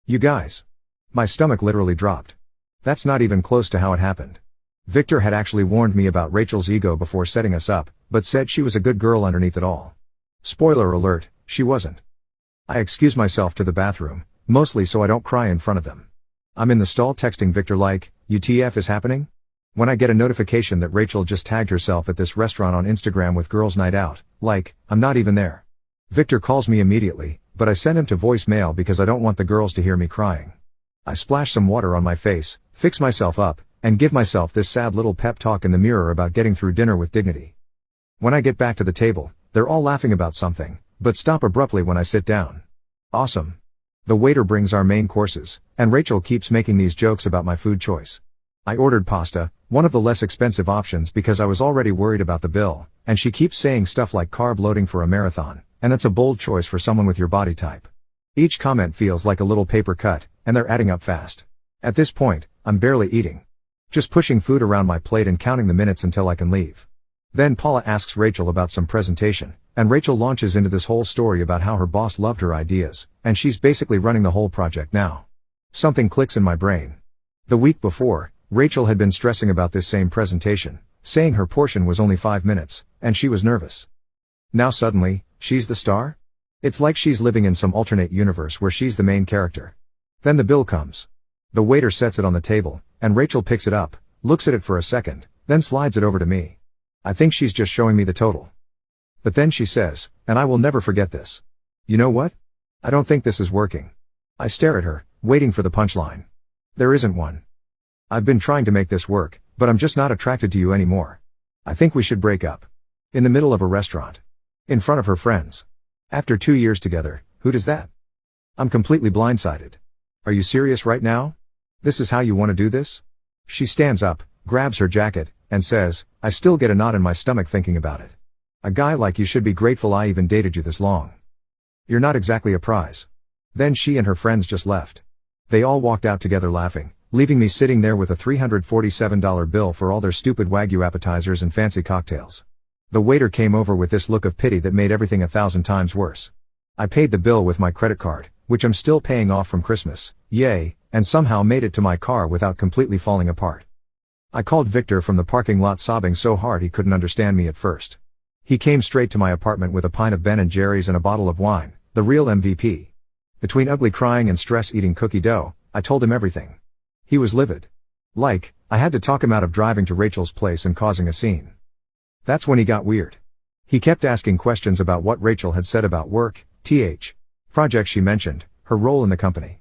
You guys. My stomach literally dropped. That's not even close to how it happened. Victor had actually warned me about Rachel's ego before setting us up, but said she was a good girl underneath it all. Spoiler alert, she wasn't. I excuse myself to the bathroom, mostly so I don't cry in front of them. I'm in the stall texting Victor like, UTF is happening? When I get a notification that Rachel just tagged herself at this restaurant on Instagram with Girls Night Out, like, I'm not even there. Victor calls me immediately, but I send him to voicemail because I don't want the girls to hear me crying. I splash some water on my face, fix myself up, and give myself this sad little pep talk in the mirror about getting through dinner with dignity. When I get back to the table, they're all laughing about something, but stop abruptly when I sit down. Awesome. The waiter brings our main courses, and Rachel keeps making these jokes about my food choice. I ordered pasta, one of the less expensive options because I was already worried about the bill, and she keeps saying stuff like carb loading for a marathon, and that's a bold choice for someone with your body type. Each comment feels like a little paper cut, and they're adding up fast. At this point, I'm barely eating. Just pushing food around my plate and counting the minutes until I can leave. Then Paula asks Rachel about some presentation, and Rachel launches into this whole story about how her boss loved her ideas, and she's basically running the whole project now. Something clicks in my brain. The week before, Rachel had been stressing about this same presentation, saying her portion was only 5 minutes, and she was nervous. Now suddenly, she's the star? It's like she's living in some alternate universe where she's the main character. Then the bill comes. The waiter sets it on the table, and Rachel picks it up, looks at it for a second, then slides it over to me. I think she's just showing me the total. But then she says, and I will never forget this. You know what? I don't think this is working. I stare at her, waiting for the punchline. There isn't one. I've been trying to make this work, but I'm just not attracted to you anymore. I think we should break up. In the middle of a restaurant. In front of her friends. After 2 years together, who does that? I'm completely blindsided. Are you serious right now? This is how you want to do this? She stands up, grabs her jacket, and says, I still get a knot in my stomach thinking about it. A guy like you should be grateful I even dated you this long. You're not exactly a prize. Then she and her friends just left. They all walked out together laughing, leaving me sitting there with a $347 bill for all their stupid Wagyu appetizers and fancy cocktails. The waiter came over with this look of pity that made everything 1,000 times worse. I paid the bill with my credit card, which I'm still paying off from Christmas, yay, and somehow made it to my car without completely falling apart. I called Victor from the parking lot sobbing so hard he couldn't understand me at first. He came straight to my apartment with a pint of Ben & Jerry's and a bottle of wine, the real MVP. Between ugly crying and stress eating cookie dough, I told him everything. He was livid. Like, I had to talk him out of driving to Rachel's place and causing a scene. That's when he got weird. He kept asking questions about what Rachel had said about work, projects she mentioned, her role in the company.